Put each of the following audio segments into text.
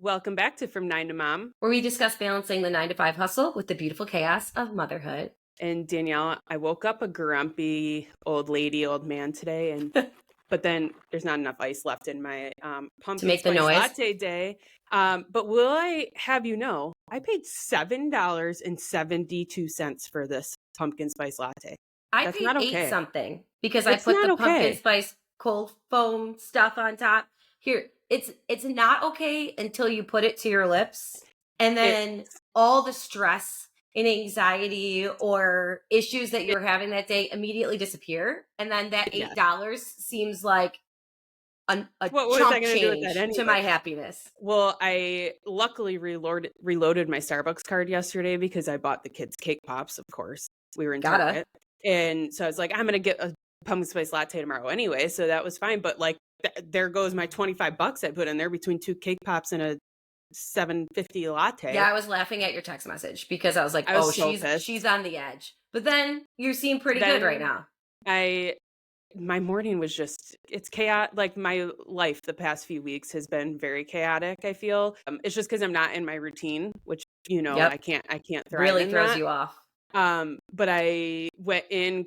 Welcome back to From 9 to Mom. where we discuss balancing the 9 to 5 hustle with the beautiful chaos of motherhood. And Danielle, I woke up a grumpy old man today, but then there's not enough ice left in my pumpkin make the spice noise? latte day. But will I have you know, I paid $7.72 for this pumpkin spice latte. I That's paid not okay. something because I It's put not the okay. pumpkin spice cold foam stuff on top. Here, it's not okay until you put it to your lips, and then all the stress and anxiety or issues that you're having that day immediately disappear, and then that $8 seems like a What was chump I going to do with change that anyway? to my happiness. Well, I luckily reloaded my Starbucks card yesterday because I bought the kids cake pops, of course. We were in Target. And so I was like, I'm going to get a pumpkin spice latte tomorrow anyway. So that was fine. But like, there goes my $25 I put in there between 2 cake pops and a $7.50 latte. Yeah, I was laughing at your text message because I was like, she's on the edge. But then you seem pretty good right now. My morning was just, it's chaotic. Like my life the past few weeks has been very chaotic, I feel. It's just because I'm not in my routine, which, I can't thrive really in throws that. you off. But I went in,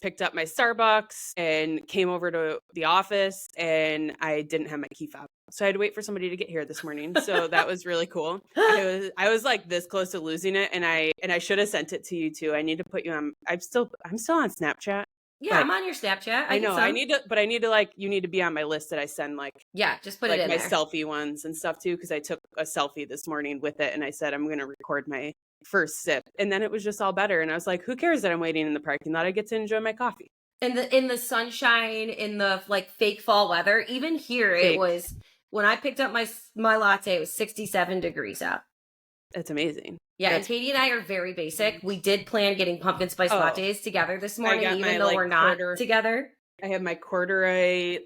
picked up my Starbucks and came over to the office, and I didn't have my key fob. So I had to wait for somebody to get here this morning. So that was really cool. I was like this close to losing it, and I should have sent it to you too. I need to put you on. I'm still on Snapchat. Yeah, I'm on your Snapchat. I know. I need to you need to be on my list that I send just put it in my there. selfie ones and stuff too, because I took a selfie this morning with it, and I said I'm going to record my first sip, and then it was just all better, and I was like, who cares that I'm waiting in the parking lot? I get to enjoy my coffee in the sunshine, in the like fake fall weather. Even here, it was when I picked up my latte, it was 67 degrees out. That's amazing. Yeah, and Catie and I are very basic. We did plan getting pumpkin spice lattes together this morning, even though we're not together. I have my corduroy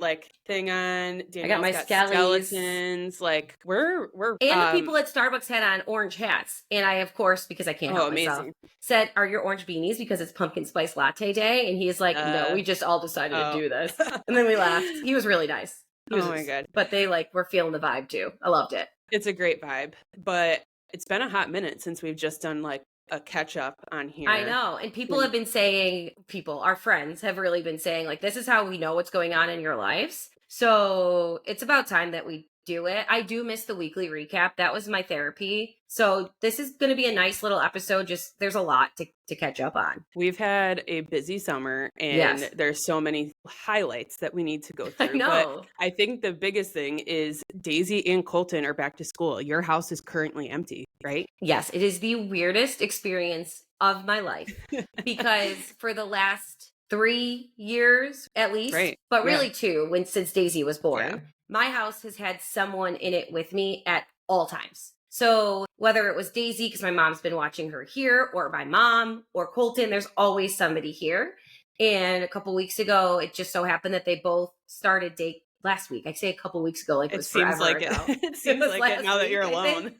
thing on. Danielle's I got my skeletons. Like we're and the people at Starbucks had on orange hats, and I, of course, because I can't help myself, said, "Are your orange beanies because it's pumpkin spice latte day?" And he's like, "No, we just all decided to do this." And then we laughed. He was really nice. My god! But they were feeling the vibe too. I loved it. It's a great vibe, but it's been a hot minute since we've just done a catch up on here. I know. And people have been saying, our friends have really been saying, this is how we know what's going on in your lives. So it's about time that we do it. I do miss the weekly recap. That was my therapy. So this is going to be a nice little episode. Just there's a lot to catch up on. We've had a busy summer, and there's so many highlights that we need to go through. I know. But I think the biggest thing is Daisy and Colton are back to school. Your house is currently empty, right? Yes, it is the weirdest experience of my life because for the last 3 years at least, but really 2 since Daisy was born, my house has had someone in it with me at all times. So whether it was Daisy, because my mom's been watching her here, or my mom, or Colton, there's always somebody here. And a couple weeks ago, it just so happened that they both started last week. I say a couple weeks ago, like it was forever ago. It seems like it now that you're alone.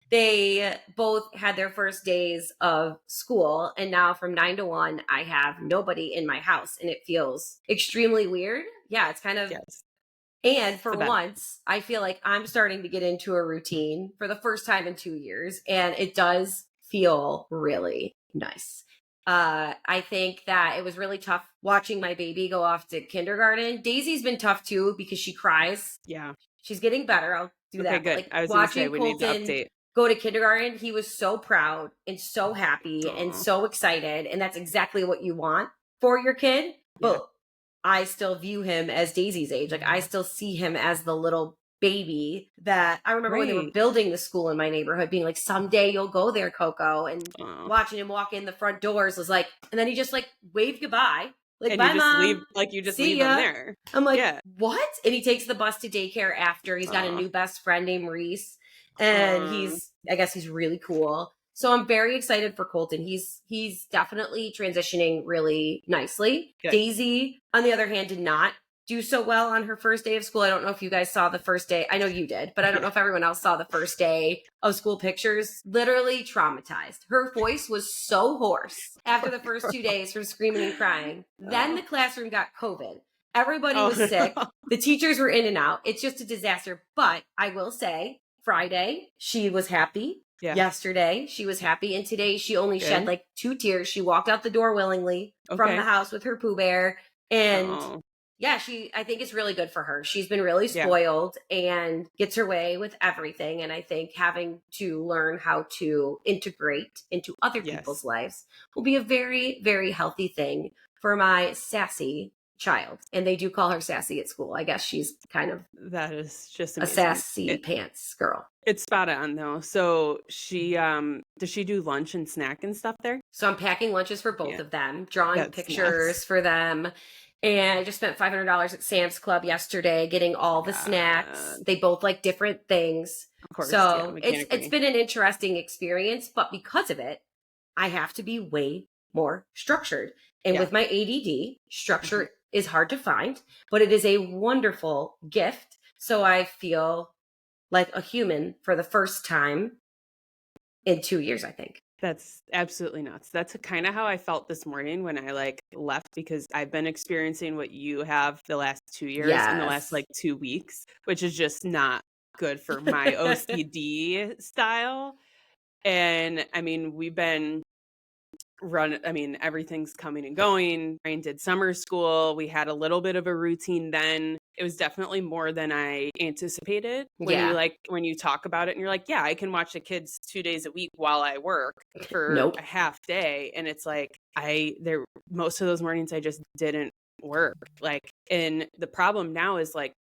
They both had their first days of school, and now from 9 to 1, I have nobody in my house, and it feels extremely weird. Yeah, it's kind of... Yes. And for once, I feel like I'm starting to get into a routine for the first time in 2 years, and it does feel really nice. I think that it was really tough watching my baby go off to kindergarten. Daisy's been tough too because she cries. Yeah. She's getting better. I'll do that. Good. I was going to say we need to update. Go to kindergarten, he was so proud and so happy and so excited, and that's exactly what you want for your kid. But I still view him as Daisy's age. I still see him as the little baby that I remember when they were building the school in my neighborhood being like, someday you'll go there, Coco. And watching him walk in the front doors was and then he just waved goodbye. And bye, you just Mom. leave him there. I'm like, what? And he takes the bus to daycare after. He's got a new best friend named Reese. And I guess he's really cool. So I'm very excited for Colton. He's definitely transitioning really nicely. Good. Daisy, on the other hand, did not do so well on her first day of school. I don't know if you guys saw the first day. I know you did, but I don't know if everyone else saw the first day of school pictures. Literally traumatized. Her voice was so hoarse after the first 2 days from screaming and crying. Then the classroom got COVID. Everybody Oh, was sick. The teachers were in and out. It's just a disaster. But I will say, Friday, she was happy. Yeah. Yesterday, she was happy. And today, she only shed Good. like 2 tears. She walked out the door willingly from Okay. the house with her Pooh Bear. And Oh, yeah, I think it's really good for her. She's been really yeah. spoiled and gets her way with everything. And I think having to learn how to integrate into other people's Yes. lives will be a very, very healthy thing for my sassy child. And they do call her sassy at school. I guess she's kind of That is just a amazing. sassy pants girl. It's spot on though. So she does she do lunch and snack and stuff there? So I'm packing lunches for both Yeah. of them, drawing That's pictures nice. for them. And I just spent $500 at Sam's Club yesterday getting all the snacks. God. They both like different things. Of course. So we can't it's agree. been an interesting experience, but because of it, I have to be way more structured. And Yeah. with my ADD, structure is hard to find, but it is a wonderful gift. So I feel like a human for the first time in 2 years, I think. That's absolutely nuts. That's kind of how I felt this morning when I like left, because I've been experiencing what you have the last 2 years in the last Yes. like 2 weeks, which is just not good for my OCD style. And I mean, we've been everything's coming and going. Ryan did summer school. We had a little bit of a routine then. It was definitely more than I anticipated. When you talk about it and you're like, yeah, I can watch the kids 2 days a week while I work for Nope. a half day. And it's like, most of those mornings I just didn't work. Like, and the problem now is like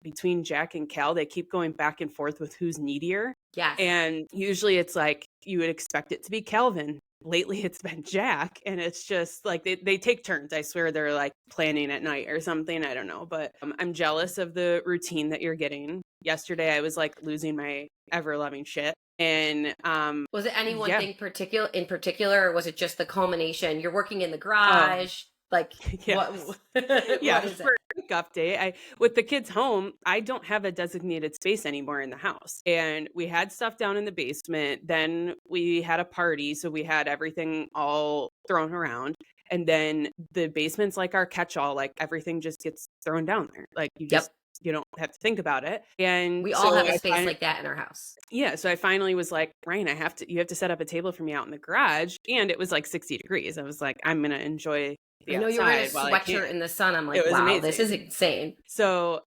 between Jack and Cal, they keep going back and forth with who's needier. Yes. And usually it's like, you would expect it to be Calvin. Lately it's been Jack, and it's just like they take turns. I swear they're like planning at night or something. I don't know, but I'm jealous of the routine that you're getting. Yesterday I was like losing my ever loving shit. And was it any one thing in particular, or was it just the culmination? You're working in the garage, like yes. what yeah, is it? for pickup day, with the kids home, I don't have a designated space anymore in the house. And we had stuff down in the basement. Then we had a party, so we had everything all thrown around. And then the basement's like our catch-all, like everything just gets thrown down there. Like you don't have to think about it. And we all have a space like that in our house. Yeah. So I finally was like, Ryan, you have to set up a table for me out in the garage. And it was like 60 degrees. I was like, I'm going to enjoy the I know you were in a sweatshirt in the sun. I'm like, wow, amazing. this is insane. So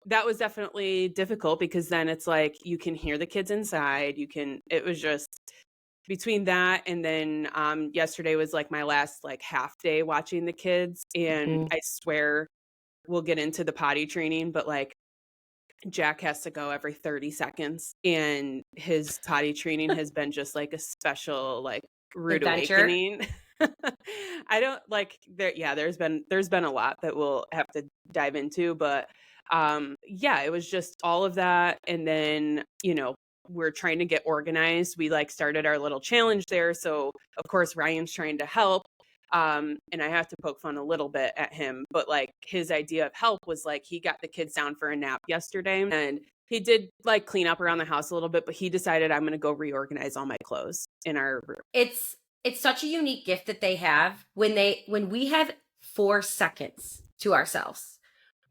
that was definitely difficult, because then it's like you can hear the kids inside. It was just between that, and then yesterday was like my last like half day watching the kids. And I swear we'll get into the potty training, but like Jack has to go every 30 seconds, and his potty training has been just like a special like rude awakening. I don't like there. Yeah, there's been a lot that we'll have to dive into, but it was just all of that. And then, we're trying to get organized. We like started our little challenge there. So of course Ryan's trying to help. And I have to poke fun a little bit at him, but like his idea of help was like, he got the kids down for a nap yesterday, and he did like clean up around the house a little bit, but he decided I'm going to go reorganize all my clothes in our room. It's such a unique gift that they have when we have 4 seconds to ourselves.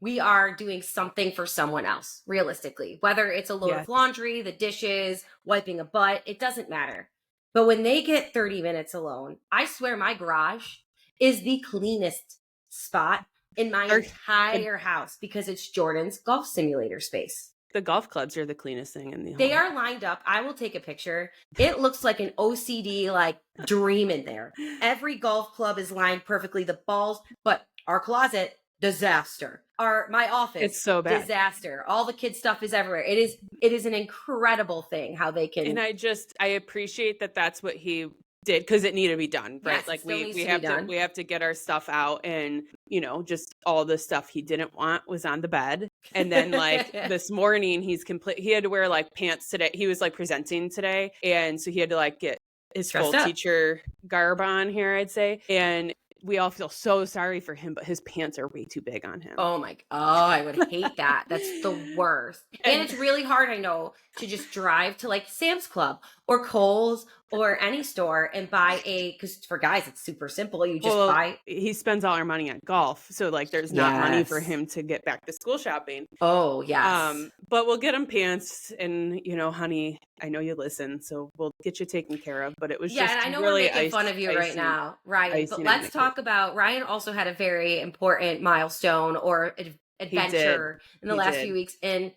We are doing something for someone else, realistically, whether it's a load of laundry, the dishes, wiping a butt, it doesn't matter. But when they get 30 minutes alone, I swear my garage is the cleanest spot in my entire house, because it's Jordan's golf simulator space. The golf clubs are the cleanest thing in the home. They are lined up. I will take a picture. It looks like an OCD like dream in there. Every golf club is lined perfectly. The balls, but our closet, disaster. My office, it's so bad. Disaster. All the kids' stuff is everywhere. It is an incredible thing how they can. And I appreciate that that's what he did, because it needed to be done, right? Yes, like we have to get our stuff out, and just all the stuff he didn't want was on the bed. And then like this morning he had to wear like pants today. He was like presenting today, and so he had to like get his full teacher garb on here, I'd say. And we all feel so sorry for him, but his pants are way too big on him. I would hate that. That's the worst. And it's really hard, I know, to just drive to like Sam's Club or Kohl's or any store and buy because for guys, it's super simple. You just Well, buy. he spends all our money on golf, so like there's not money for him to get back to school shopping. Oh, yes. But we'll get him pants, and honey, I know you listen, so we'll get you taken care of. But it was just And I know we're really making fun of you right now, Ryan, but let's talk about Ryan also had a very important milestone or adventure in the last few weeks, and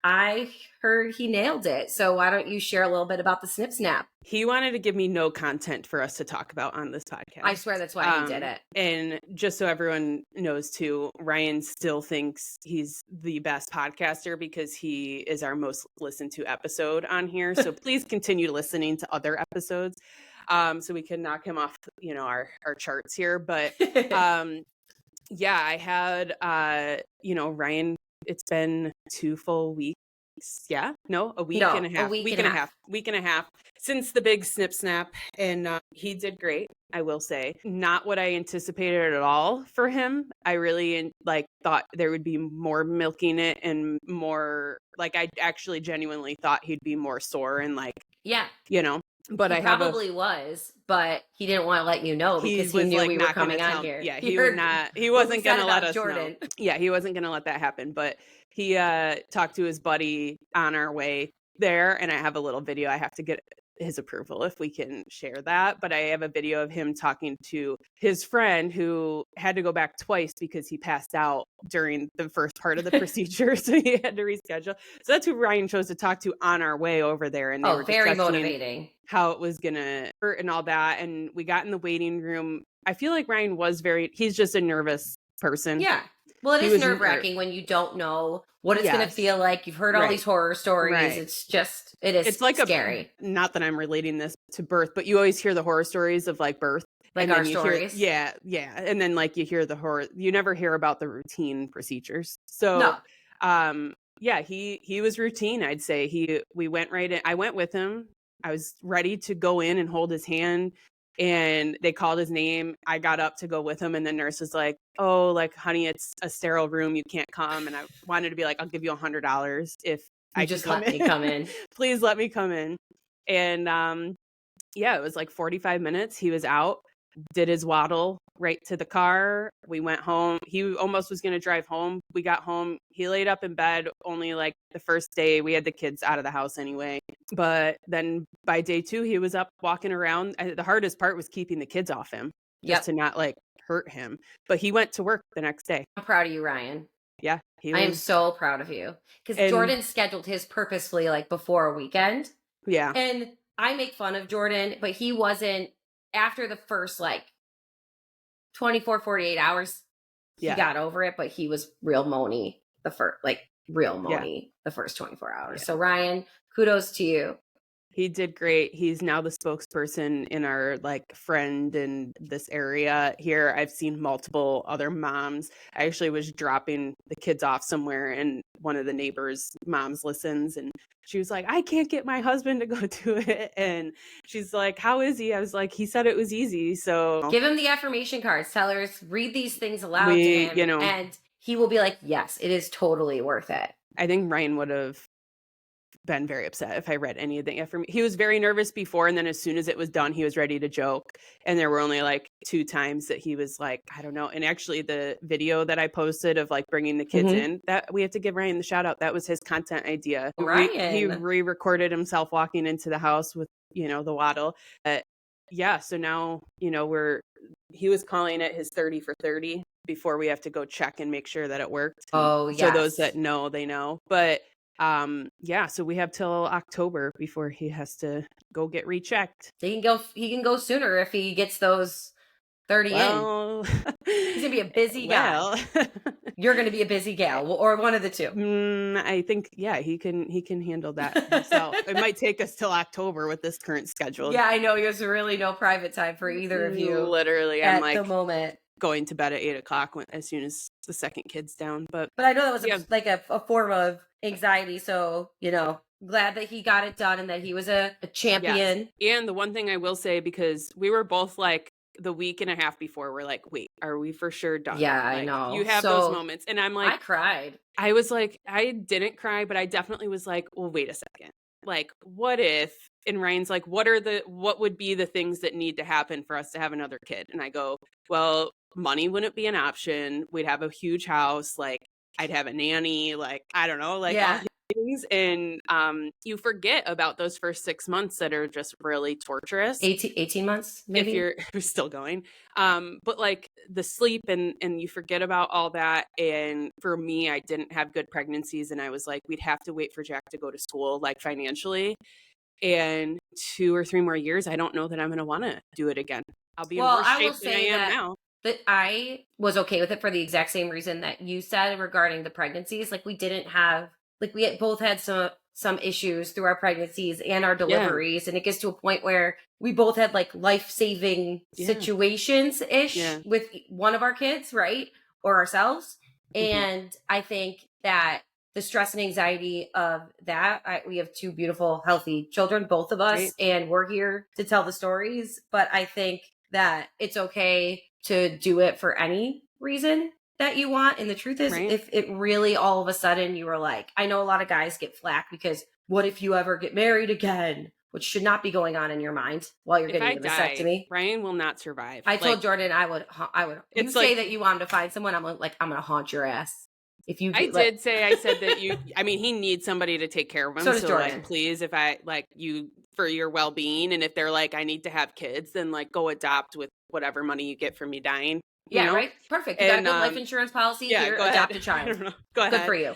I heard he nailed it. So why don't you share a little bit about the snip snap? He wanted to give me no content for us to talk about on this podcast. I swear that's why he did it. And just so everyone knows too, Ryan still thinks he's the best podcaster because he is our most listened to episode on here. So please continue listening to other episodes so we can knock him off, our charts here. But yeah, I had, Ryan, it's been 2 full weeks. Yeah, no, a week and a half, week and a half since the big snip snap. And he did great, I will say. Not what I anticipated at all for him. I really thought there would be more milking it and more I actually genuinely thought he'd be more sore and but he probably was, but he didn't want to let you know because he knew we were coming on here. Yeah, he wasn't going to let us know. Yeah, he wasn't going to let that happen. But he talked to his buddy on our way there, and I have a little video. I have to get his approval if we can share that. But I have a video of him talking to his friend who had to go back twice because he passed out during the first part of the procedure, so he had to reschedule. So that's who Ryan chose to talk to on our way over there, and they were very motivating. How it was gonna hurt and all that. And we got in the waiting room. I feel like Ryan was he's just a nervous person. Yeah. Well, it is nerve-wracking when you don't know what it's going to feel like. You've heard all these horror stories. Right. It's like scary. Not that I'm relating this to birth, but you always hear the horror stories of birth. Like our stories. Yeah. And then you hear the horror. You never hear about the routine procedures. So, yeah, he was routine, I'd say. We went right in. I went with him. I was ready to go in and hold his hand, and they called his name. I got up to go with him, and the nurse was like, "Oh, honey, it's a sterile room. You can't come." And I wanted to be like, "I'll give you $100 if I just let me come in. Please let me come in." And yeah, it was 45 minutes. He was out, did his waddle right to the car. We went home. He almost was going to drive home. We got home. He laid up in bed only the first day. We had the kids out of the house anyway. But then by day 2, he was up walking around. The hardest part was keeping the kids off him just to not hurt him. But he went to work the next day. I'm proud of you, Ryan. Yeah. I am so proud of you. Because Jordan scheduled his purposefully before a weekend. Yeah. And I make fun of Jordan, but he wasn't, after the first 24, 48 hours, he got over it, but he was real moany the first, the first 24 hours. Yeah. So Ryan, kudos to you. He did great. He's now the spokesperson in our friend in this area here. I've seen multiple other moms. I actually was dropping the kids off somewhere, and one of the neighbors' moms listens, and she was like, "I can't get my husband to go do it." And she's like, "How is he?" I was like, "He said it was easy." So give him the affirmation cards. Tell her, read these things aloud to him, and he will be like, "Yes, it is totally worth it." I think Ryan would have been very upset if I read any of the information. He was very nervous before, and then as soon as it was done, he was ready to joke. And there were only 2 times that he was I don't know. And actually the video that I posted of bringing the kids in, that we have to give Ryan the shout out. That was his content idea. Ryan. He re-recorded himself walking into the house with, the waddle. Yeah. So now, he was calling it his 30 for 30 before we have to go check and make sure that it worked. Oh, yeah. So those that know, they know. But so we have till October before he has to go get rechecked. He can go sooner if he gets those 30 in. He's gonna be a busy guy. You're gonna be a busy gal, or one of the two. I think he can handle that himself. It might take us till October with this current schedule. Yeah, I know. There's really no private time for either of you. Literally, at the moment. Going to bed at 8:00 as soon as the second kid's down. But I know that was a form of anxiety. So, glad that he got it done and that he was a champion. Yes. And the one thing I will say, because we were both the week and a half before, we're wait, are we for sure done? Yeah, I know. You have those moments. And I'm I cried. I was I didn't cry, but I definitely was well, wait a second. like, what if, and Ryan's like, what would be the things that need to happen for us to have another kid? And I go, well, money wouldn't be an option. We'd have a huge house. Like, I'd have a nanny, like, I don't know, like all these things. And you forget about those first 6 months that are just really torturous. 18 months, maybe? If you're still going. But like the sleep and you forget about all that. And for me, I didn't have good pregnancies. And I was like, we'd have to wait for Jack to go to school, like financially. And 2 or 3 more years, I don't know that I'm going to want to do it again. I'll be in worse shape than I am now. That I was okay with it for the exact same reason that you said regarding the pregnancies. Like, we didn't have, like, we had both had some issues through our pregnancies and our deliveries. And it gets to a point where we both had like life-saving situations ish with one of our kids, right? Or ourselves. And I think that the stress and anxiety of that, we have 2 beautiful, healthy children, both of us, and we're here to tell the stories. But I think that it's okay to do it for any reason that you want. And the truth is, if it really all of a sudden you were like, I know a lot of guys get flack because what if you ever get married again? Which should not be going on in your mind while you're getting a vasectomy. Ryan will not survive. I told Jordan I would. You say that you wanted to find someone, I'm like, I'm going to haunt your ass. If you, I said that you. I mean, he needs somebody to take care of him. So does Jordan. Like, please, if I like you for your well-being, and if they're like, I need to have kids, then like go adopt with whatever money you get from me dying. You know? Right. Perfect. You got a good life insurance policy. Here, adopt a child. I don't know. Go ahead. Good for you.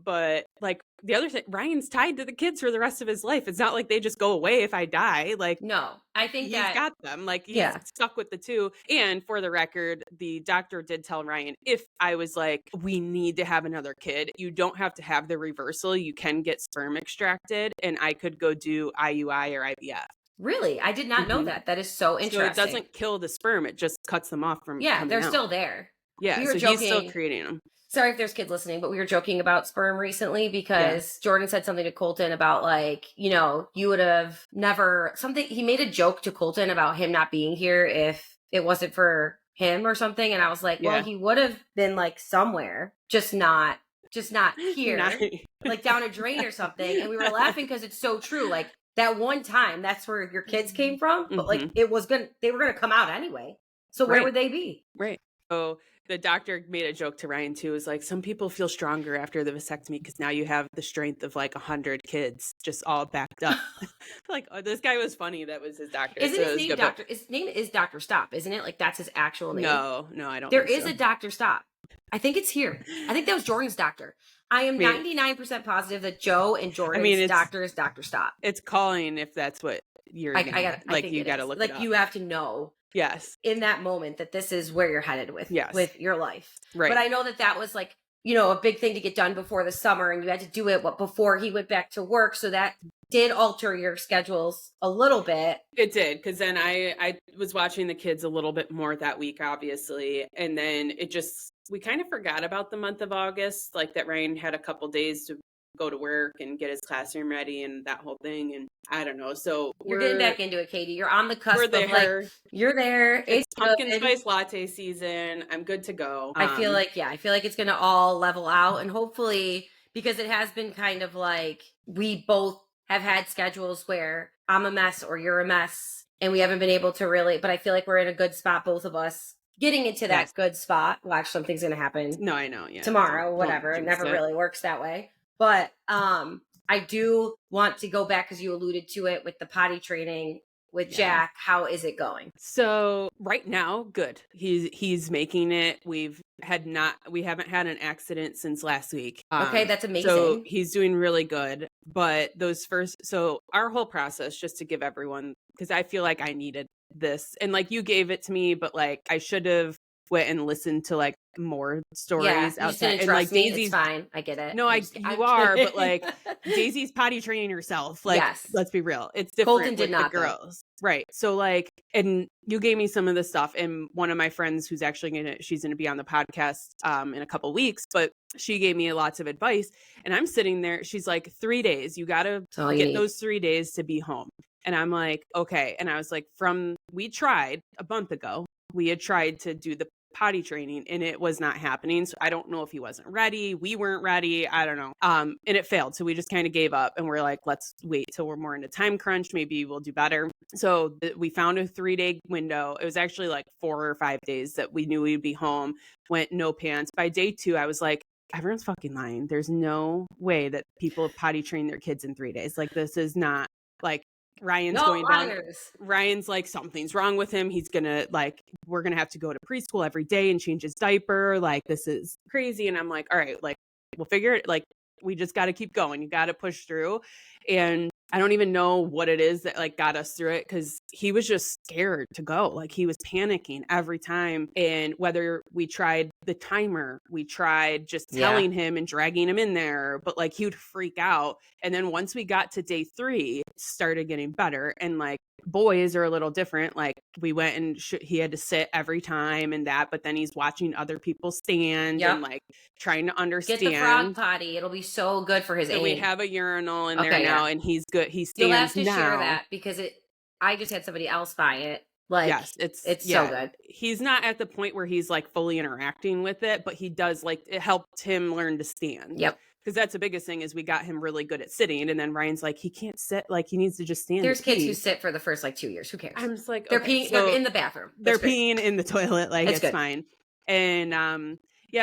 But like the other thing, Ryan's tied to the kids for the rest of his life. It's not like they just go away if I die. Like, no, I think he's got them. Like, he's stuck with the 2. And for the record, the doctor did tell Ryan, if I was like, we need to have another kid, you don't have to have the reversal. You can get sperm extracted, and I could go do IUI or IVF. Really? I did not know that. That is so interesting. So it doesn't kill the sperm. It just cuts them off from they're still there. Yeah, so he's still creating them. Sorry if there's kids listening, but we were joking about sperm recently because Jordan said something to Colton about like, you would have never he made a joke to Colton about him not being here if it wasn't for him or something. And I was like, well, he would have been like somewhere, just not here, like down a drain or something. And we were laughing because it's so true. Like, that one time, that's where your kids came from. But like, they were going to come out anyway. So where would they be? Right. So the doctor made a joke to Ryan too. Is like, some people feel stronger after the vasectomy because now you have the strength of like 100 kids just all backed up. Like, oh, this guy was funny. That was his doctor. Isn't his name Doctor? His name is Dr. Stop, isn't it? Like, that's his actual name. No, I don't. There is a Dr. Stop. I think it's here. I think that was Jordan's doctor. I am 99% positive that Joe and Jordan's doctor is Dr. Stop. It's calling if that's what you're you got to look it up. Like, you have to know. Yes. In that moment that this is where you're headed with your life. Right. But I know that was like, a big thing to get done before the summer, and you had to do it before he went back to work. So that did alter your schedules a little bit. It did, because then I was watching the kids a little bit more that week, obviously. And then we kind of forgot about the month of August, like that Ryan had a couple days to go to work and get his classroom ready and that whole thing. And I don't know. So you're getting back into it, Catie. You're on the cusp of like, you're there. It's pumpkin spice latte season. I'm good to go. I feel like it's going to all level out, and hopefully, because it has been kind of like, we both have had schedules where I'm a mess or you're a mess, and we haven't been able to really, but I feel like we're in a good spot, both of us getting into that good spot. Watch, something's going to happen. No, I know. Yeah. Tomorrow, whatever. It never really works that way. But I do want to go back, because you alluded to it with the potty training with Jack. How is it going? So right now, good. He's making it. We haven't had an accident since last week. Okay, that's amazing. So he's doing really good. But so our whole process, just to give everyone, because I feel like I needed this, and like you gave it to me, but like I should have went and listened to like more stories outside. And like Daisy's fine. I get it. No, you are, but like Daisy's potty training herself. Like, let's be real. It's different Colton did with not, the girls. Though. Right. So like, and you gave me some of the stuff, and one of my friends who's actually she's going to be on the podcast in a couple weeks, but she gave me lots of advice, and I'm sitting there. She's like, 3 days, you got to get those 3 days to be home. And I'm like, okay. And I was like, we tried a month ago. We had tried to do the potty training, and it was not happening. So I don't know if he wasn't ready. We weren't ready. I don't know. And it failed. So we just kind of gave up and we're like, let's wait till we're more into time crunch. Maybe we'll do better. So we found a 3-day window. It was actually like 4 or 5 days that we knew we'd be home, went no pants. By day 2, I was like, everyone's fucking lying. There's no way that people potty train their kids in 3 days. Like, this is not like Ryan's going down. Ryan's like, something's wrong with him. He's gonna like, we're gonna have to go to preschool every day and change his diaper. Like, this is crazy. And I'm like, all right, like, we'll figure it. Like, we just got to keep going. You got to push through. And I don't even know what it is that like got us through it, because he was just scared to go. Like, he was panicking every time. And whether we tried the timer, we tried just telling him and dragging him in there, but like he would freak out. And then once we got to day 3, it started getting better. And like, boys are a little different. Like, we went and he had to sit every time and that, but then he's watching other people stand and like trying to understand. Get the frog potty. It'll be so good for his so aim. We have a urinal in there now, and he's good. He stands. You'll have to now. share that, because I just had somebody else buy it. Like, yes, it's so good. He's not at the point where he's like fully interacting with it, but he does, like, it helped him learn to stand. Yep. Because that's the biggest thing, is we got him really good at sitting. And then Ryan's like, he can't sit. Like, he needs to just stand. There's kids who sit for the first like 2 years. Who cares? I'm just like, they're peeing. So they're in the bathroom. They're peeing in the toilet. Like, it's fine. And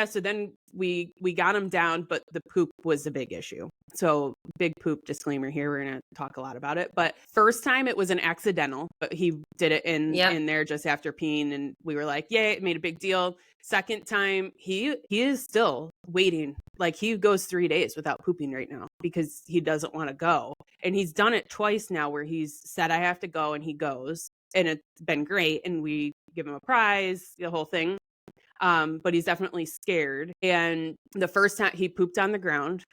so then we got him down, but the poop was a big issue. So big poop disclaimer here. We're going to talk a lot about it. But first time it was an accidental, but he did it in there just after peeing. And we were like, yay, it made a big deal. Second time, he is still waiting. Like, he goes 3 days without pooping right now because he doesn't want to go. And he's done it twice now where he's said, I have to go, and he goes. And it's been great. And we give him a prize, the whole thing. But he's definitely scared. And the first time he pooped on the ground,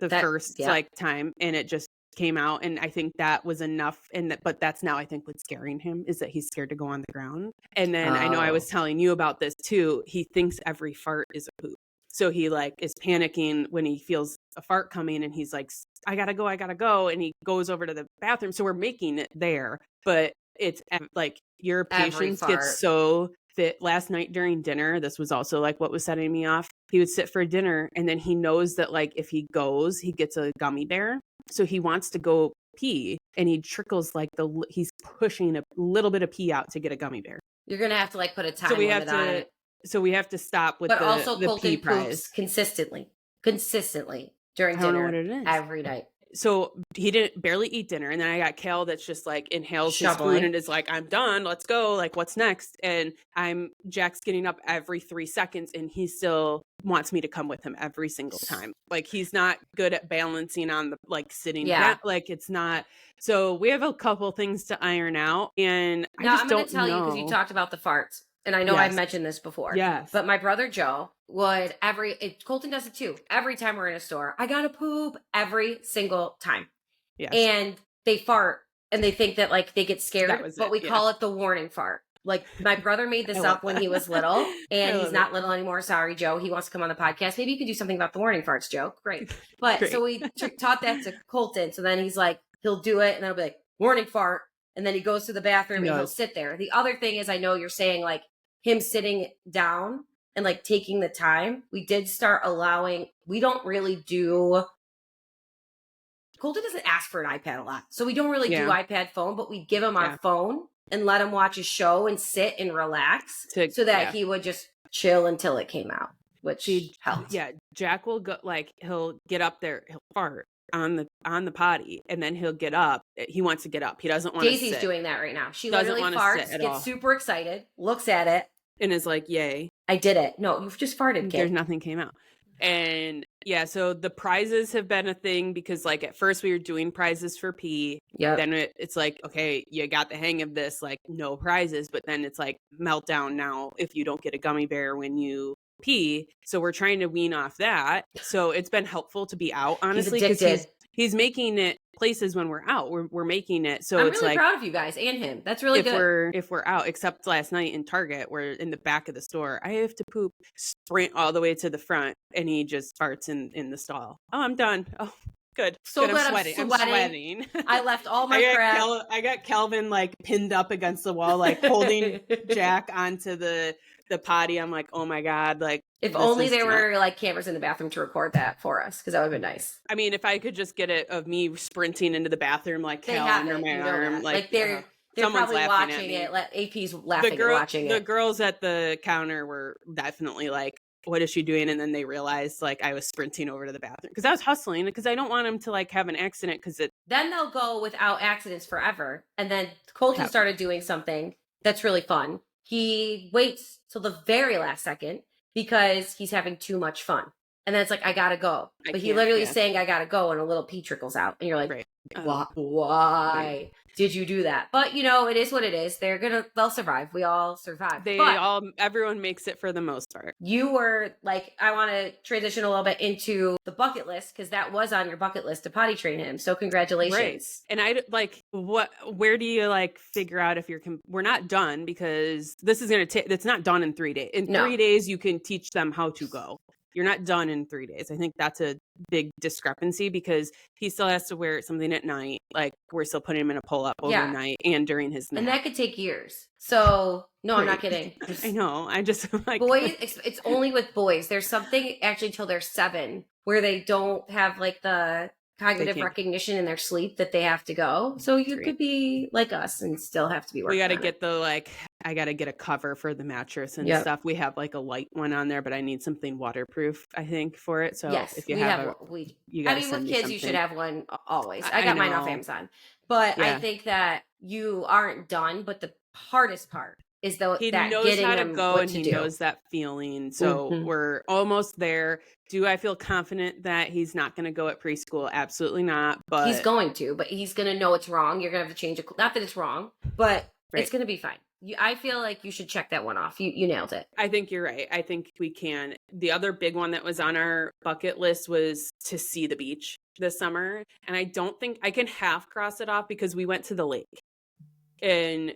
like time, and it just came out. And I think that was enough. But that's now, I think, what's scaring him is that he's scared to go on the ground. And then I know I was telling you about this too. He thinks every fart is a poop. So he like is panicking when he feels a fart coming, and he's like, I gotta go. And he goes over to the bathroom. So we're making it there, but it's like your patience gets so fit. Last night during dinner, this was also like what was setting me off. He would sit for dinner, and then he knows that like if he goes, he gets a gummy bear. So he wants to go pee, and he trickles like he's pushing a little bit of pee out to get a gummy bear. You're gonna have to like put a time limit on it. So we have to stop with also the Colton pee prize. Poops consistently during dinner, I don't know what it is. Every night. So he didn't barely eat dinner. And then I got Cal that's just like inhales his food and is like, I'm done. Let's go. Like, what's next? And Jack's getting up every 3 seconds, and he still wants me to come with him every single time. Like, he's not good at balancing on the like sitting. Yeah. Like, it's not. So we have a couple things to iron out. And I'm going to tell you, because you talked about the farts. And I know I've mentioned this before. Yes. But my brother Joe would Colton does it too. Every time we're in a store, I gotta poop every single time. Yes. And they fart and they think that like they get scared, but we call it the warning fart. Like, my brother made this up when he was little, and he's not little anymore. Sorry, Joe. He wants to come on the podcast. Maybe you could do something about the warning farts, Joe. Great. But so we taught that to Colton. So then he's like, he'll do it and then he'll be like, warning fart. And then he goes to the bathroom and he'll sit there. The other thing is, I know you're saying like, him sitting down and like taking the time, we did start allowing, we don't really do, Colton doesn't ask for an iPad a lot. So we don't really do iPad phone, but we give him our phone and let him watch a show and sit and relax so that he would just chill until it came out, which helped. Yeah. Jack will go, like, he'll get up there, he'll fart on the potty, and then he'll get up. He wants to get up. He doesn't want to sit. Daisy's doing that right now. She literally farts, gets super excited, looks at it, and is like, yay. I did it. No, you've just farted, kid. There's nothing came out. And yeah, so the prizes have been a thing, because like at first we were doing prizes for pee. Yeah. Then it's like, okay, you got the hang of this, like no prizes, but then it's like meltdown now if you don't get a gummy bear when you pee. So we're trying to wean off that. So it's been helpful to be out, honestly, because he's making it places when we're out. We're making it. So I'm it's really like, proud of you guys and him. That's really good. If we're out, except last night in Target, we're in the back of the store. I have to poop, sprint all the way to the front, and he just farts in the stall. Oh, I'm done. Oh, Good. So Good. glad I'm sweating. I left all my crap. I got Kelvin like pinned up against the wall, like holding Jack onto the potty. I'm like, oh my God. Like, if only there were like cameras in the bathroom to record that for us, because that would have been nice. I mean, if I could just get it of me sprinting into the bathroom, like Cal under my arm, like they're probably watching it. AP's laughing and watching it. The girls at the counter were definitely like, what is she doing? And then they realized like I was sprinting over to the bathroom because I was hustling because I don't want them to like have an accident then they'll go without accidents forever. And then Colton started doing something that's really fun. He waits till the very last second because he's having too much fun. And then it's like, I gotta go. But he literally is saying, I gotta go, and a little pee trickles out. And you're like, why did you do that? But it is what it is. They'll survive. We all survive. Everyone makes it for the most part. You were like, I want to transition a little bit into the bucket list, because that was on your bucket list to potty train him. So congratulations. Right. And I like, where do you like figure out if we're not done, because this is going to take, it's not done in 3 days. In 3 days, you can teach them how to go. You're not done in 3 days. I think that's a big discrepancy, because he still has to wear something at night. Like, we're still putting him in a pull-up overnight and during his nap. And that could take years. So, no, I'm not kidding. I know. I just like... Boys, it's only with boys. There's something actually till they're 7 where they don't have like the cognitive recognition in their sleep that they have to go. So you could be like us and still have to be working. We got to get I got to get a cover for the mattress and stuff. We have like a light one on there, but I need something waterproof, I think, for it. So if you with kids, you should have one always. I got mine off Amazon. But I think that you aren't done. But the hardest part is he knows how to go, and he knows that feeling. So we're almost there. Do I feel confident that he's not going to go at preschool? Absolutely not. But he's going to. But he's going to know it's wrong. You're going to have to change it. Not that it's wrong, but it's going to be fine. I feel like you should check that one off. You nailed it. I think you're right. I think we can. The other big one that was on our bucket list was to see the beach this summer. And I don't think I can half cross it off, because we went to the lake. And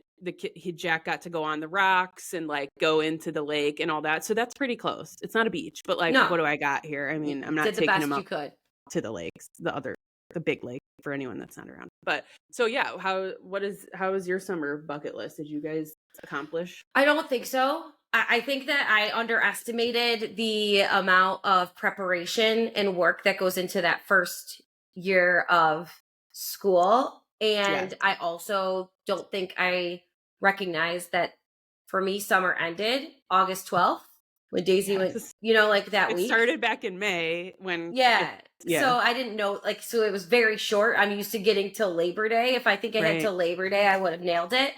Jack got to go on the rocks and like go into the lake and all that. So that's pretty close. It's not a beach, but like, what do I got here? I mean, I'm not taking him up to the lakes, the big lake, for anyone that's not around. But so yeah, how was your summer bucket list? Did you guys accomplish? I don't think so. I think that I underestimated the amount of preparation and work that goes into that first year of school. And I also don't think I recognized that for me, summer ended August 12th when Daisy went, like that week. It started back in May when. So I didn't know, so it was very short. I'm used to getting till Labor Day. If I think I had till Labor Day, I would have nailed it.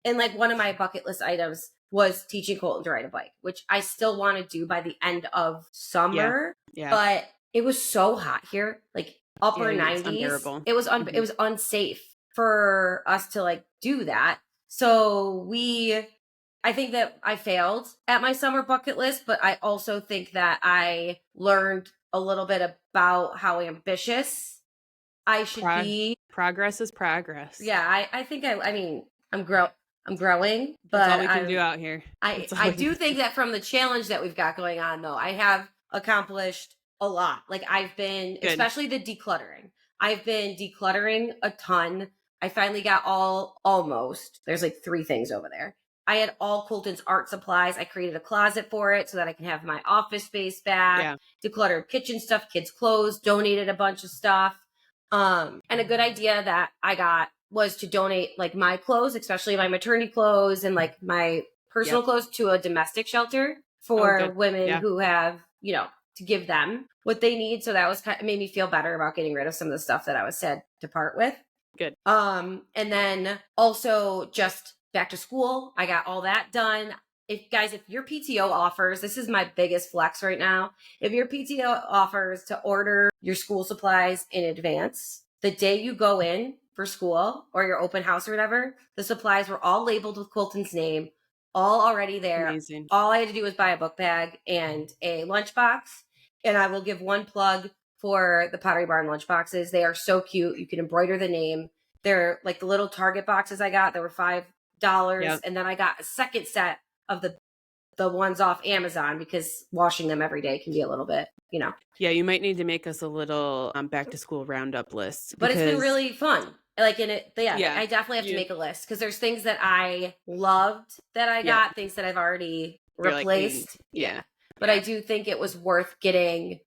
And like one of my bucket list items was teaching Colton to ride a bike, which I still want to do by the end of summer. But it was so hot here, like upper 90s. It was it was unsafe for us to like do that. So I think that I failed at my summer bucket list, but I also think that I learned a little bit about how ambitious I should be. Progress is progress. Yeah, I think I'm growing, but that's all we can do out here. I do think that from the challenge that we've got going on, though, I have accomplished a lot. Like I've been, especially the decluttering. I've been decluttering a ton. I finally got almost, there's like 3 things over there. I had all Colton's art supplies. I created a closet for it so that I can have my office space back, decluttered kitchen stuff, kids' clothes, donated a bunch of stuff. And a good idea that I got was to donate like my clothes, especially my maternity clothes and like my personal clothes, to a domestic shelter for women who have, to give them what they need. So that was made me feel better about getting rid of some of the stuff that I was sad to part with. Good. And then also just back to school, I got all that done. If your PTO offers, this is my biggest flex right now. If your PTO offers to order your school supplies in advance, the day you go in for school or your open house or whatever, the supplies were all labeled with Colton's name, all already there. Amazing. All I had to do was buy a book bag and a lunchbox. And I will give one plug for the Pottery Barn lunchboxes. They are so cute. You can embroider the name. They're like the little Target boxes I got. They were $5. And then I got a second set of the the ones off Amazon because washing them every day can be a little bit, Yeah, you might need to make us a little back to school roundup list. But it's been because really fun. Like Yeah, I definitely have to make a list because there's things that I loved that I got, things that I've already you're like, replaced. yeah. But I do think it was worth getting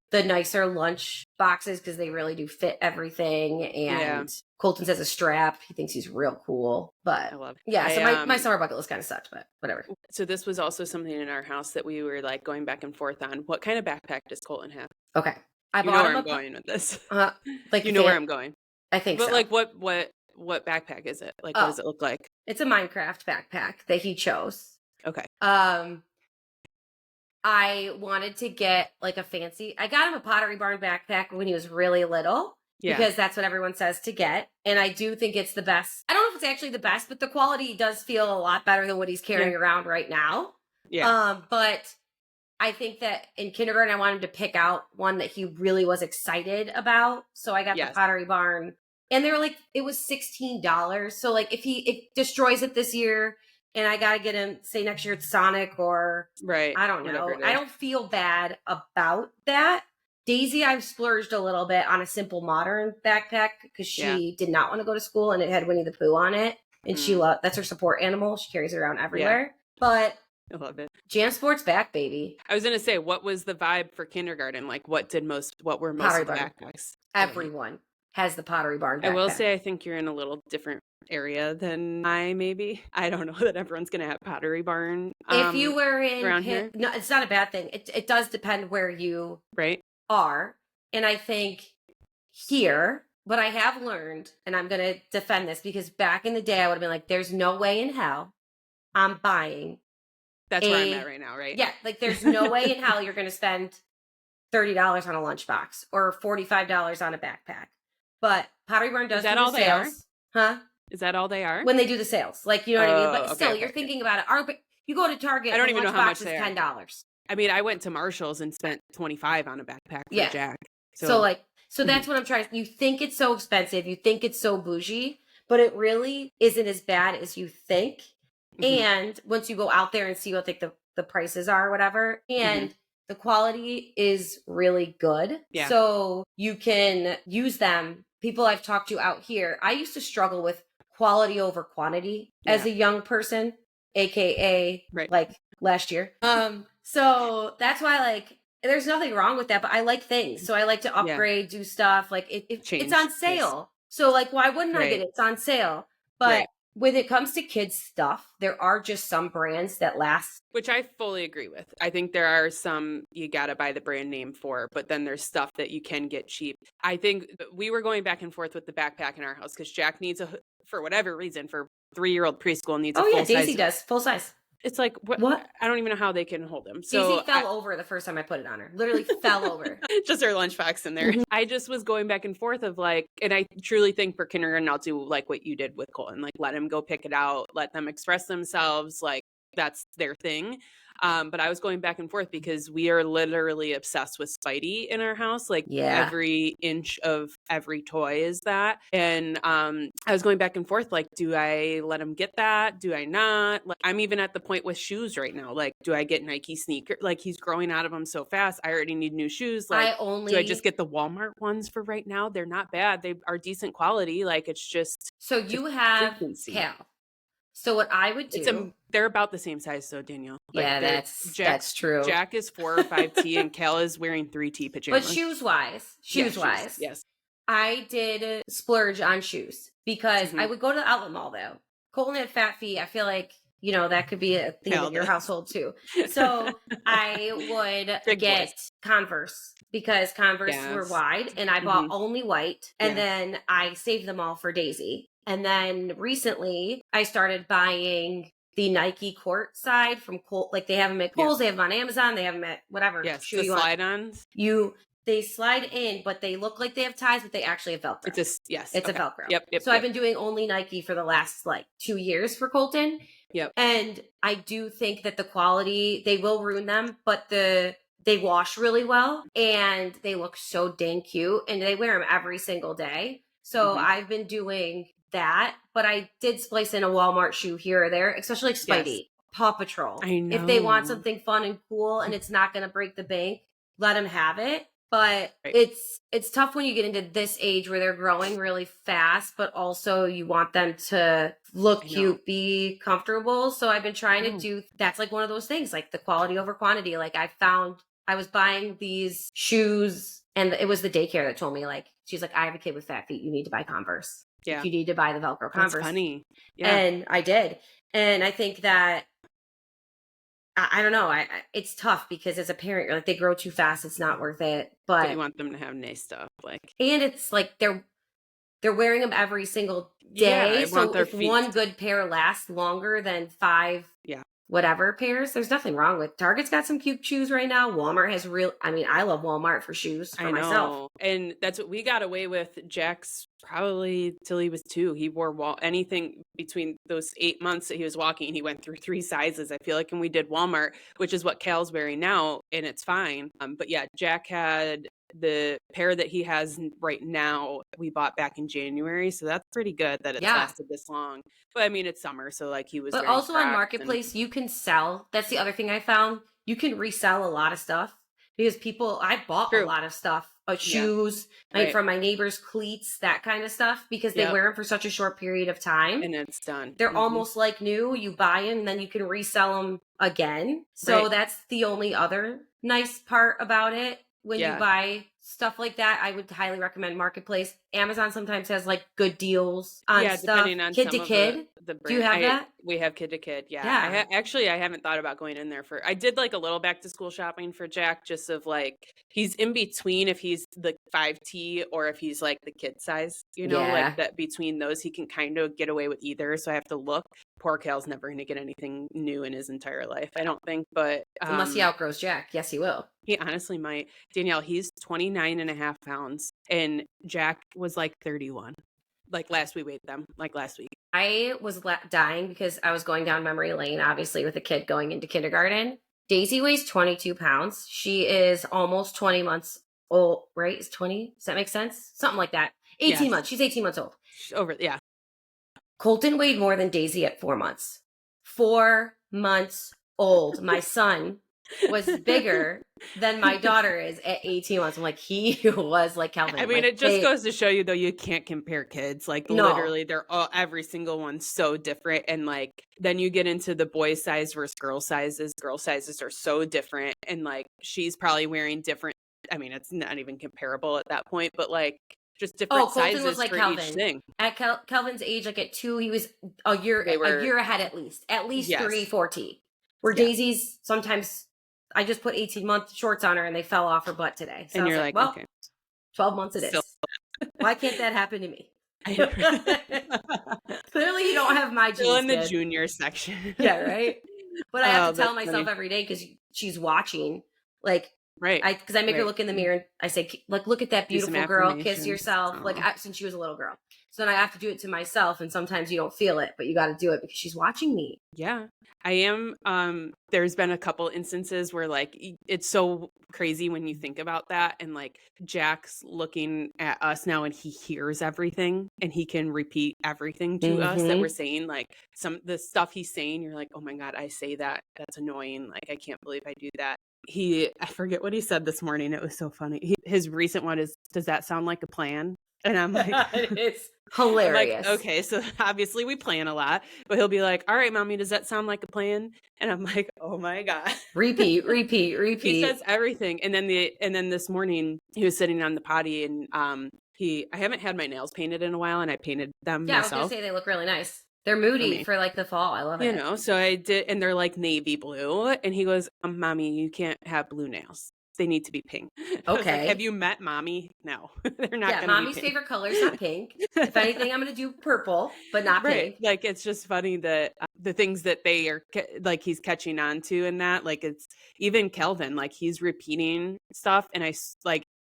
the nicer lunch boxes because they really do fit everything. And Colton says a strap. He thinks he's real cool. But I love it. Yeah, so my summer bucket list kind of sucked, but whatever. So this was also something in our house that we were like going back and forth on. What kind of backpack does Colton have? Okay. I bought where I'm going with this. Like you know where I'm going. I think but so. Like what backpack is it? Like what does it look like? It's a Minecraft backpack that he chose. Okay. I wanted to get like I got him a Pottery Barn backpack when he was really little. Yeah. Because that's what everyone says to get. And I do think it's the best. I don't know if it's actually the best, but the quality does feel a lot better than what he's carrying around right now. Yeah. But I think that in kindergarten, I wanted him to pick out one that he really was excited about. So I got the Pottery Barn. And they were like, it was $16. So like if it destroys it this year and I got to get him, say next year it's Sonic or I don't know. I don't feel bad about that. Daisy, I've splurged a little bit on a simple modern backpack because she did not want to go to school and it had Winnie the Pooh on it. And that's her support animal. She carries it around everywhere. But I love it. Jam Sport's back, baby. I was going to say, what was the vibe for kindergarten? Like what were most of the backpacks? Everyone has the Pottery Barn backpack. I will say, I think you're in a little different area than maybe. I don't know that everyone's going to have Pottery Barn. If you were in around here, no, it's not a bad thing. It does depend where you are. And I think here, what I have learned, and I'm going to defend this because back in the day, I would have been like, there's no way in hell I'm buying. That's where I'm at right now, right? Yeah. Like there's no way in hell you're going to spend $30 on a lunchbox or $45 on a backpack. But Pottery Barn does do the sales. Huh? Is that all they are? When they do the sales. Like, you know what I mean? But still, you're thinking about it. You go to Target, I don't even know how much is $10. I mean, I went to Marshall's and spent $25 on a backpack for Jack. So that's what I'm trying. You think it's so expensive. You think it's so bougie, but it really isn't as bad as you think. Mm-hmm. And once you go out there and see what like the prices are or whatever, and the quality is really good. Yeah. So you can use them. People I've talked to out here, I used to struggle with quality over quantity as a young person, AKA like last year. So that's why like there's nothing wrong with that, but I like things. So I like to upgrade, do stuff. Like it's on sale. So like why wouldn't I get it? It's on sale. But when it comes to kids stuff, there are just some brands that last. Which I fully agree with. I think there are some you got to buy the brand name for, but then there's stuff that you can get cheap. I think we were going back and forth with the backpack in our house because Jack needs for whatever reason, for 3-year-old preschool needs a full size. Daisy does. Full size. It's like, what? I don't even know how they can hold him. So Daisy fell over the first time I put it on her. Literally fell over. Just her lunchbox in there. I just was going back and forth of like, and I truly think for kindergarten, I'll do like what you did with Colton. Like, let him go pick it out. Let them express themselves. Like, that's their thing. But I was going back and forth because we are literally obsessed with Spidey in our house. Like every inch of every toy is that. And I was going back and forth. Like, do I let him get that? Do I not? Like, I'm even at the point with shoes right now. Like, do I get Nike sneaker? Like, he's growing out of them so fast. I already need new shoes. Like, do I just get the Walmart ones for right now? They're not bad. They are decent quality. Like, it's just. So you have Cal. So what I would do, they're about the same size, though, Danielle. Like that's true. Jack is 4 or 5T, and Cal is wearing 3T pajamas. But shoes wise, yes, I did splurge on shoes because I would go to the outlet mall though. Colton had fat feet. I feel like that could be a thing in your household too. So I would get Converse because Converse were wide, and I bought only white, and then I saved them all for Daisy. And then recently I started buying the Nike court side from Colt. Like they have them at Kohl's, they have them on Amazon, they have them at whatever. Yes, the slide-ons. They slide in, but they look like they have ties, but they actually have Velcro. It's a Velcro. Yep. So I've been doing only Nike for the last 2 years for Colton. Yep. And I do think that the quality, they will ruin them, but they wash really well and they look so dang cute, and they wear them every single day. So I've been doing that, but I did splice in a Walmart shoe here or there, especially like Spidey. Paw Patrol. I know. If they want something fun and cool and it's not going to break the bank, let them have it. But it's tough when you get into this age where they're growing really fast, but also you want them to look cute, be comfortable. So I've been trying to do, that's like one of those things, like the quality over quantity. Like I was buying these shoes and it was the daycare that told me, like, she's like, I have a kid with fat feet. You need to buy Converse. Yeah. You need to buy the Velcro Converse. That's funny. Yeah. And I did. And I think that, I don't know. It's tough because as a parent, you're like, they grow too fast. It's not worth it. But you want them to have nice stuff, like, and it's like they're wearing them every single day. Yeah, so if one good pair lasts longer than 5, whatever pairs, there's nothing wrong with. Target's got some cute shoes right now. Walmart has I love Walmart for shoes for myself. And that's what we got away with. Jack's probably till he was 2. He wore anything between those 8 months that he was walking. He went through 3 sizes, I feel like, and we did Walmart, which is what Cal's wearing now, and it's fine. But yeah, Jack had the pair that he has right now we bought back in January, so that's pretty good that it's lasted this long. But I mean, it's summer, so like he was. But also on Marketplace, you can sell. That's the other thing I found. You can resell a lot of stuff because I bought a lot of stuff, shoes, from my neighbors, cleats, that kind of stuff, because they wear them for such a short period of time, and it's done. They're almost like new. You buy them, and then you can resell them again. So that's the only other nice part about it. When you buy stuff like that, I would highly recommend Marketplace. Amazon sometimes has like good deals on stuff. Depending on kid to kid. The brand. Do you have that? We have kid to kid. Yeah. I haven't thought about going in there I did like a little back to school shopping for Jack, just of like, he's in between if he's the 5T or if he's like the kid size, like that between those, he can kind of get away with either. So I have to look. Poor Cal's never going to get anything new in his entire life, I don't think, but unless he outgrows Jack. Yes, he will. He honestly might. Danielle, he's 29.5 pounds and Jack was like 31. Like last we weighed them, like last week. I was dying because I was going down memory lane, obviously, with a kid going into kindergarten. Daisy weighs 22 pounds. She is almost 20 months old, right? Is 20? Does that make sense? Something like that. 18 months. She's 18 months old. Colton weighed more than Daisy at 4 months. 4 months old. My son was bigger than my daughter is at 18 months. I'm like, he was like Calvin. I mean, like, it just goes to show you, though, you can't compare kids. Like, literally, they're every single one's so different. And like, then you get into the boy size versus girl sizes. Girl sizes are so different. And like, she's probably wearing different. I mean, it's not even comparable at that point, but like, just different sizes was like for Calvin. each thing. At Calvin's age, like at 2, he was a year ahead at least 3, 4T. Where Daisy's sometimes, I just put 18-month shorts on her and they fell off her butt today. So and you're like, well, okay, 12 months it is. Why can't that happen to me? Clearly, you don't have my genes. Still in the junior section. Yeah, right. But I have to tell myself every day because she's watching, like. Right. Because I make her look in the mirror and I say, like, look at that beautiful girl, kiss yourself. Like, since she was a little girl. So then I have to do it to myself. And sometimes you don't feel it, but you got to do it because she's watching me. Yeah, I am. There's been a couple instances where like, it's so crazy when you think about that. And like, Jack's looking at us now and he hears everything and he can repeat everything to us that we're saying. Like the stuff he's saying, you're like, oh my God, I say that. That's annoying. Like, I can't believe I do that. I forget what he said this morning. It was so funny. His recent one is, does that sound like a plan? And I'm like, it's hilarious. I'm like, okay, so obviously we plan a lot, but he'll be like, all right, mommy, does that sound like a plan? And I'm like, oh my God. Repeat. He says everything. And then this morning he was sitting on the potty and I haven't had my nails painted in a while and I painted them myself. I was gonna say they look really nice. They're moody for like the fall. I love it. So I did, and they're like navy blue. And he goes, mommy, you can't have blue nails. They need to be pink. Okay. Like, have you met mommy? No, they're not. Yeah, mommy's favorite color is not pink. If anything, I'm going to do purple, but not pink. Like, it's just funny that the things that they are like, he's catching on to and that, like, it's even Kelvin, like he's repeating stuff. And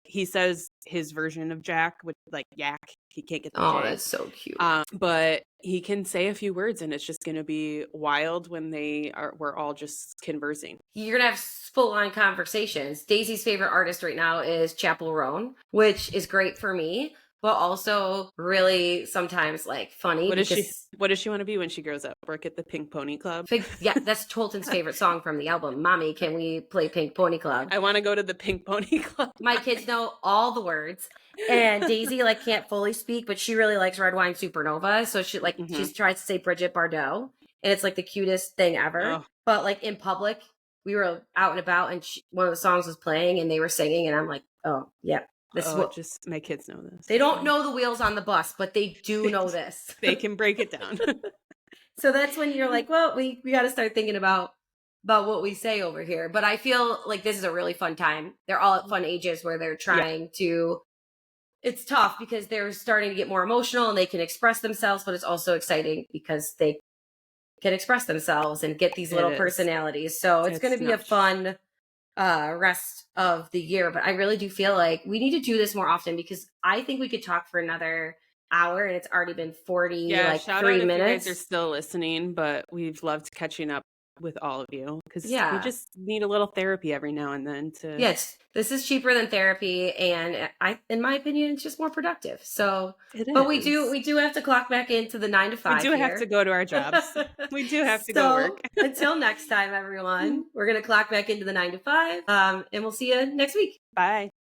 he says his version of Jack with like yak. He can't get the J. That's so cute. But he can say a few words and it's just going to be wild when we're all just conversing. You're going to have full-on conversations. Daisy's favorite artist right now is Chapel Roan, which is great for me. but also really sometimes like funny What because does she want to be when she grows up? Work at the Pink Pony Club? yeah, that's Tolton's favorite song from the album. Mommy, can we play Pink Pony Club? I want to go to the Pink Pony Club. My kids know all the words. And Daisy like can't fully speak, but she really likes Red Wine Supernova. So she like she tries to say Bridget Bardot, and it's like the cutest thing ever. Oh. But like in public, we were out and about, and one of the songs was playing, and they were singing, and I'm like, oh yeah, this is what just my kids know this. They don't know the wheels on the bus, but they do know this. They can break it down. So that's when you're like, well, we got to start thinking about what we say over here. But I feel like this is a really fun time. They're all at fun ages where they're trying to. It's tough because they're starting to get more emotional and they can express themselves, but it's also exciting because they can express themselves and get these little personalities. So it's going to be a fun rest of the year. But I really do feel like we need to do this more often because I think we could talk for another hour and it's already been 40 shout 3 out minutes. If you guys are still listening, but we've loved catching up with all of you because we just need a little therapy every now and then to this is cheaper than therapy, and in my opinion it's just more productive. So but we do have to clock back into the 9 to 5. We do have to go to our jobs. We do have to go work. Until next time, everyone, we're gonna clock back into the 9 to 5, and we'll see you next week. Bye.